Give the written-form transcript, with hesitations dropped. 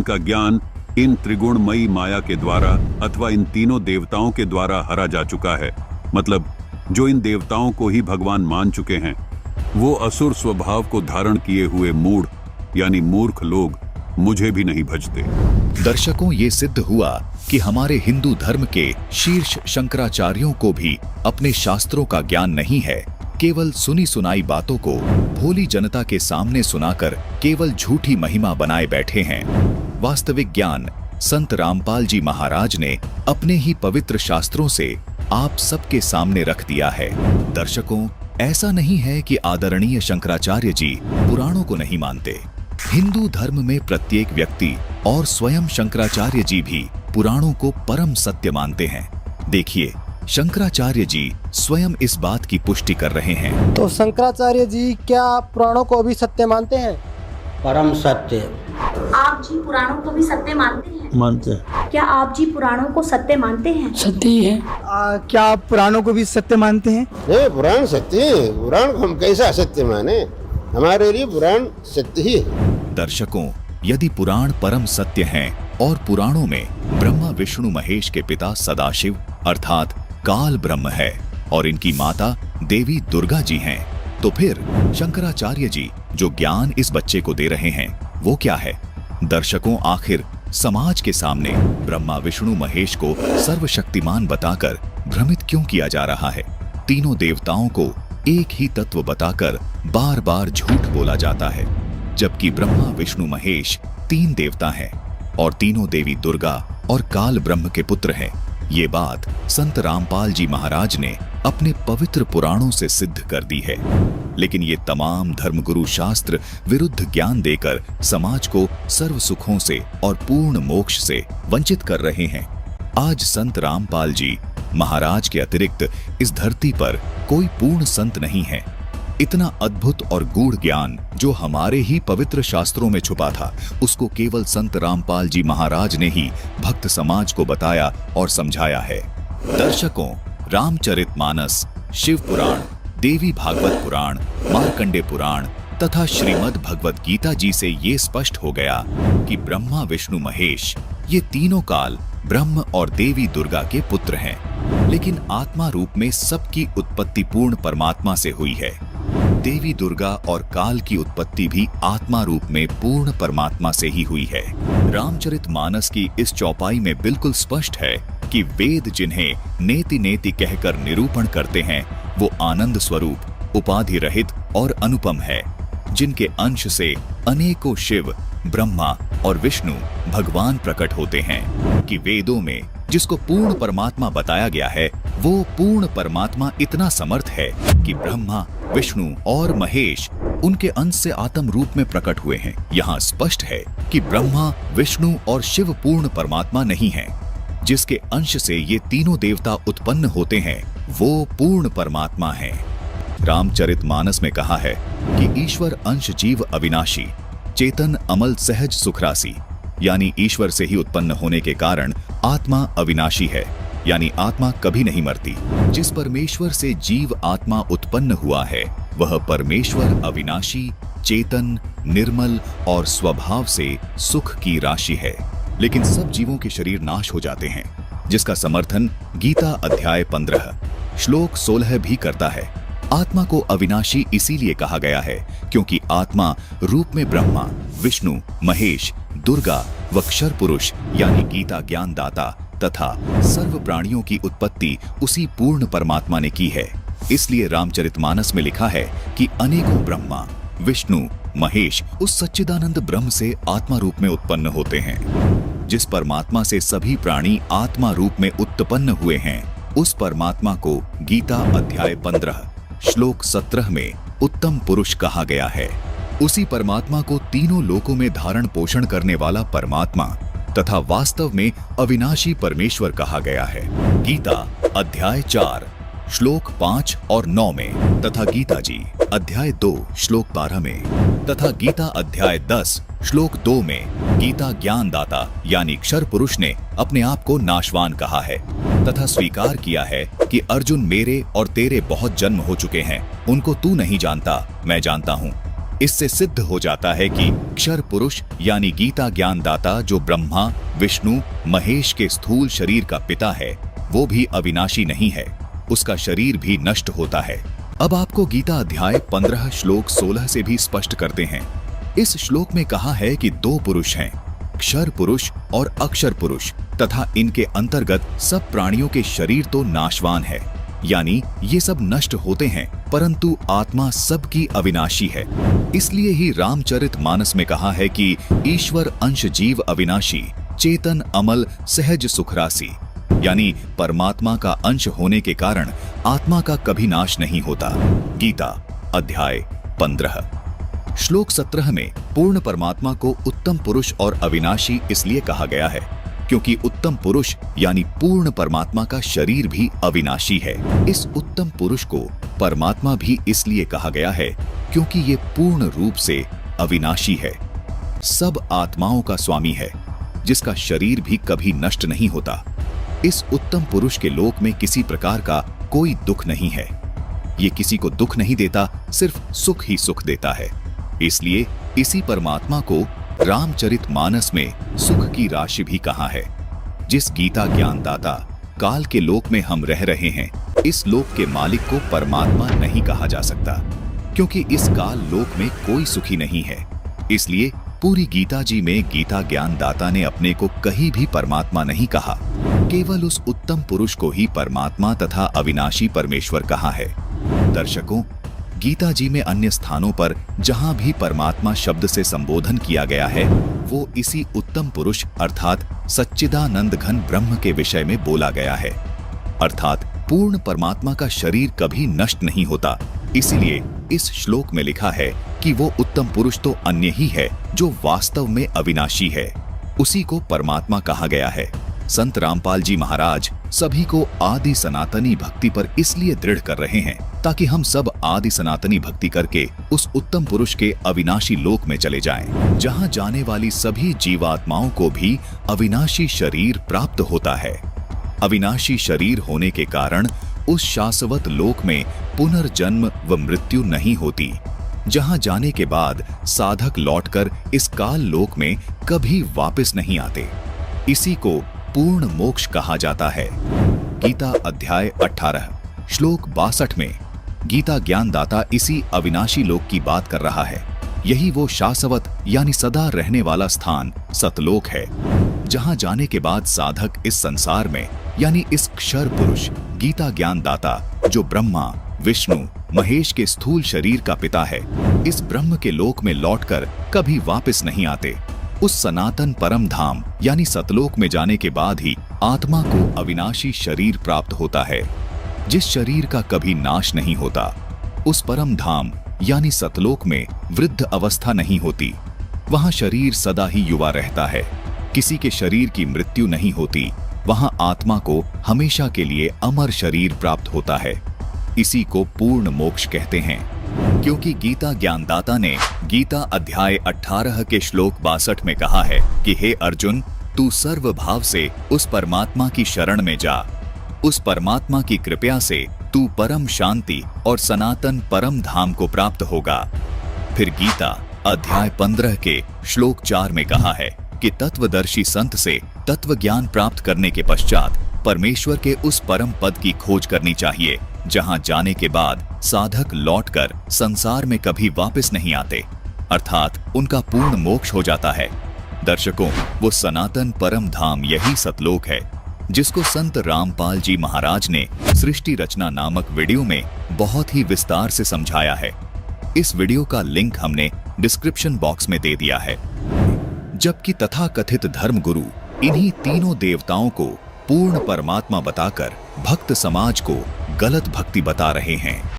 का ज्ञान इन त्रिगुणमयी माया के द्वारा अथवा इन तीनों देवताओं के द्वारा हरा जा चुका है। मतलब जो इन देवताओं को ही भगवान मान चुके हैं, वो असुर स्वभाव को धारण किए हुए मूढ़ यानी मूर्ख लोग मुझे भी नहीं भजते। दर्शकों, ये सिद्ध हुआ कि हमारे हिंदू धर्म के शीर्ष शंकराचार्यों को भी अपने शास्त्रों का ज्ञान नहीं है। केवल सुनी सुनाई बातों को भोली जनता के सामने सुनाकर केवल झूठी महिमा बनाए बैठे हैं। वास्तविक ज्ञान संत रामपाल जी महाराज ने अपने ही पवित्र शास्त्रों से आप सबके सामने रख दिया है। दर्शकों, ऐसा नहीं है कि आदरणीय शंकराचार्य जी पुराणों को नहीं मानते। हिंदू धर्म में प्रत्येक व्यक्ति और स्वयं शंकराचार्य जी भी पुराणों को परम सत्य मानते हैं। देखिए, शंकराचार्य जी स्वयं इस बात की पुष्टि कर रहे हैं। तो शंकराचार्य जी क्या पुराणों को भी सत्य मानते हैं? परम सत्य। आप जी पुराणों को भी सत्य मानते हैं? मानते हैं। क्या आप जी पुराणों को सत्य मानते हैं? सत्य ही है। क्या आप पुराणों को भी सत्य मानते हैं? नहीं, पुराण सत्य है। पुराण को हम कैसा सत्य माने? हमारे लिए पुराण सत्य ही है। दर्शकों, यदि पुराण परम सत्य हैं और पुराणों में ब्रह्मा विष्णु महेश के पिता सदाशिव अर्थात काल ब्रह्म है और इनकी माता देवी दुर्गा जी हैं, तो फिर शंकराचार्य जी जो ज्ञान इस बच्चे को दे रहे हैं वो क्या है? दर्शकों, आखिर समाज के सामने ब्रह्मा विष्णु महेश को सर्वशक्तिमान बताकर भ्रमित क्यों किया जा रहा है? तीनों देवताओं को एक ही तत्व बताकर बार बार झूठ बोला जाता है, जबकि ब्रह्मा विष्णु महेश तीन देवता हैं और तीनों देवी दुर्गा और काल ब्रह्म के पुत्र हैं। ये बात संत रामपाल जी महाराज ने अपने पवित्र पुराणों से सिद्ध कर दी है। लेकिन ये तमाम धर्मगुरु शास्त्र विरुद्ध ज्ञान देकर समाज को सर्व सुखों से और पूर्ण मोक्ष से वंचित कर रहे हैं। आज संत रामपाल जी महाराज के अतिरिक्त इस धरती पर कोई पूर्ण संत नहीं है। इतना अद्भुत और गूढ़ ज्ञान जो हमारे ही पवित्र शास्त्रों में छुपा था, उसको केवल संत रामपाल जी महाराज ने ही भक्त समाज को बताया और समझाया है। दर्शकों, रामचरितमानस, शिव पुराण, देवी भागवत पुराण, मार्कंडे पुराण तथा श्रीमद् भगवत गीता जी से ये स्पष्ट हो गया कि ब्रह्मा विष्णु महेश ये तीनों काल ब्रह्म और देवी दुर्गा के पुत्र हैं, लेकिन आत्मा रूप में सबकी उत्पत्ति पूर्ण परमात्मा से हुई है। देवी दुर्गा और काल की उत्पत्ति भी आत्मा रूप में पूर्ण परमात्मा से ही हुई है। रामचरितमानस की इस चौपाई में बिल्कुल स्पष्ट है कि वेद जिन्हें नेति नेति कहकर निरूपण करते हैं वो आनंद स्वरूप, उपाधि रहित और अनुपम है, जिनके अंश से अनेकों शिव, ब्रह्मा और विष्णु भगवान प्रकट होते हैं। कि वेदों में जिसको पूर्ण परमात्मा बताया गया है वो पूर्ण परमात्मा इतना समर्थ है कि ब्रह्मा, विष्णु और महेश उनके अंश से आत्म रूप में प्रकट हुए हैं। यहाँ स्पष्ट है कि ब्रह्मा, विष्णु और शिव पूर्ण परमात्मा नहीं है। जिसके अंश से ये तीनों देवता उत्पन्न होते हैं वो पूर्ण परमात्मा है। रामचरितमानस में कहा है कि ईश्वर अंश जीव अविनाशी, चेतन अमल सहज सुखरासी, यानी ईश्वर से ही उत्पन्न होने के कारण आत्मा अविनाशी है, यानी आत्मा कभी नहीं मरती। जिस परमेश्वर से जीव आत्मा उत्पन्न हुआ है वह परमेश्वर अविनाशी, चेतन, निर्मल और स्वभाव से सुख की राशि है। लेकिन सब जीवों के शरीर नाश हो जाते हैं, जिसका समर्थन गीता अध्याय 15 श्लोक 16 भी करता है। आत्मा को अविनाशी इसीलिए कहा गया है क्योंकि आत्मा रूप में ब्रह्मा, विष्णु, महेश, दुर्गा व क्षर पुरुष यानी गीता ज्ञान दाता तथा सर्व प्राणियों की उत्पत्ति उसी पूर्ण परमात्मा ने की है। इसलिए रामचरितमानस में लिखा है कि अनेकों ब्रह्मा, विष्णु, महेश उस सच्चिदानंद ब्रह्म से आत्मा रूप में उत्पन्न होते हैं। जिस परमात्मा से सभी प्राणी आत्मा रूप में उत्पन्न हुए हैं उस परमात्मा को गीता अध्याय 15 श्लोक 17 में उत्तम पुरुष कहा गया है। उसी परमात्मा को तीनों लोकों में धारण पोषण करने वाला परमात्मा तथा वास्तव में अविनाशी परमेश्वर कहा गया है। गीता अध्याय 4 श्लोक 5 और 9 में तथा गीता जी अध्याय 2 श्लोक 12 में तथा गीता अध्याय 10 श्लोक 2 में गीता ज्ञान दाता यानी क्षर पुरुष ने अपने आप को नाशवान कहा है तथा स्वीकार किया है कि अर्जुन मेरे और तेरे बहुत जन्म हो चुके हैं, उनको तू नहीं जानता, मैं जानता हूँ। इससे सिद्ध हो जाता है कि क्षर पुरुष यानी गीता ज्ञानदाता जो ब्रह्मा विष्णु महेश के स्थूल शरीर का पिता है वो भी अविनाशी नहीं है, उसका शरीर भी नष्ट होता है। अब आपको गीता अध्याय 15 श्लोक 16 से भी स्पष्ट करते हैं। इस श्लोक में कहा है कि दो पुरुष हैं, क्षर पुरुष और अक्षर पुरुष, तथा इनके अंतर्गत सब प्राणियों के शरीर तो नाशवान है, यानी ये सब नष्ट होते हैं, परंतु आत्मा सबकी अविनाशी है। इसलिए ही रामचरितमानस में कहा है कि ईश्वर अंश जीव अविनाशी, चेतन अमल सहज सुखरासी, यानी परमात्मा का अंश होने के कारण आत्मा का कभी नाश नहीं होता। गीता अध्याय 15 श्लोक 17 में पूर्ण परमात्मा को उत्तम पुरुष और अविनाशी इसलिए कहा गया है क्योंकि उत्तम पुरुष यानी पूर्ण परमात्मा का शरीर भी अविनाशी है। इस उत्तम पुरुष को परमात्मा भी इसलिए कहा गया है क्योंकि ये पूर्ण रूप से अविनाशी है, सब आत्माओं का स्वामी है, जिसका शरीर भी कभी नष्ट नहीं होता। इस उत्तम पुरुष के लोक में किसी प्रकार का कोई दुख नहीं है, ये किसी को दुख नहीं देता, सिर्फ सुख ही सुख देता है। इसलिए इसी परमात्मा को रामचरितमानस में सुख की राशि भी कहा है। जिस गीता ज्ञानदाता काल के लोक में हम रह रहे हैं, इस लोक के मालिक को परमात्मा नहीं कहा जा सकता, क्योंकि इस काल लोक में कोई सुखी नहीं है। इसलिए पूरी गीता जी में गीता ज्ञानदाता ने अपने को कहीं भी परमात्मा नहीं कहा, केवल उस उत्तम पुरुष को ही परमात्मा तथा अविनाशी परमेश्वर कहा है। दर्शकों, गीता जी में अन्य स्थानों पर जहां भी परमात्मा शब्द से संबोधन किया गया है वो इसी उत्तम पुरुष अर्थात सच्चिदानंद घन ब्रह्म के विषय में बोला गया है। अर्थात पूर्ण परमात्मा का शरीर कभी नष्ट नहीं होता। इसीलिए इस श्लोक में लिखा है कि वो उत्तम पुरुष तो अन्य ही है जो वास्तव में अविनाशी है, उसी को परमात्मा कहा गया है। संत रामपाल जी महाराज सभी को आदि सनातनी भक्ति पर इसलिए दृढ़ कर रहे हैं ताकि हम सब आदि सनातनी भक्ति करके उस उत्तम पुरुष के अविनाशी लोक में चले जाएं, जहां जाने वाली सभी जीवात्माओं को भी अविनाशी शरीर प्राप्त होता है। अविनाशी शरीर होने के कारण उस शाश्वत लोक में पुनर्जन्म व मृत्यु नहीं होती, जहां जाने के बाद साधक लौटकर इस काल लोक में कभी वापस नहीं आते। इसी को पूर्ण मोक्ष कहा जाता है। गीता अध्याय 18 श्लोक 62 में गीता ज्ञानदाता इसी अविनाशी लोक की बात कर रहा है। यही वो शाश्वत यानी सदा रहने वाला स्थान सतलोक है, जहां जाने के बाद साधक इस संसार में यानी इस क्षर पुरुष गीता ज्ञानदाता जो ब्रह्मा विष्णु महेश के स्थूल शरीर का पिता है, इस ब्रह्म के लोक में लौटकर कभी वापस नहीं आते। उस सनातन परम धाम यानी सतलोक में जाने के बाद ही आत्मा को अविनाशी शरीर प्राप्त होता है, जिस शरीर का कभी नाश नहीं होता। उस परम धाम यानी सतलोक में वृद्ध अवस्था नहीं होती, वहां शरीर सदा ही युवा रहता है, किसी के शरीर की मृत्यु नहीं होती, वहां आत्मा को हमेशा के लिए अमर शरीर प्राप्त होता है। इसी को पूर्ण मोक्ष कहते हैं। क्योंकि गीता ज्ञानदाता ने गीता अध्याय 18 के श्लोक 62 में कहा है कि हे अर्जुन, तू सर्व भाव से उस परमात्मा की शरण में जा, उस परमात्मा की कृपा से तू परम शांति और सनातन परम धाम को प्राप्त होगा। फिर गीता अध्याय 15 के श्लोक 4 में कहा है कि तत्वदर्शी संत से तत्व ज्ञान प्राप्त करने के पश्चात परमेश्वर के उस परम पद की खोज करनी चाहिए, जहां जाने के बाद साधक लौटकर संसार में कभी वापस नहीं आते, अर्थात उनका पूर्ण मोक्ष हो जाता है। दर्शकों, वो सनातन परम धाम यही सतलोक है, जिसको संत रामपाल जी महाराज ने सृष्टि रचना नामक वीडियो में बहुत ही विस्तार से समझाया है। इस वीडियो का लिंक हमने डिस्क्रिप्शन बॉक्स में दे दिया है। जबकि तथाकथित धर्मगुरु इन्हीं तीनों देवताओं को पूर्ण परमात्मा बताकर भक्त समाज को गलत भक्ति बता रहे हैं।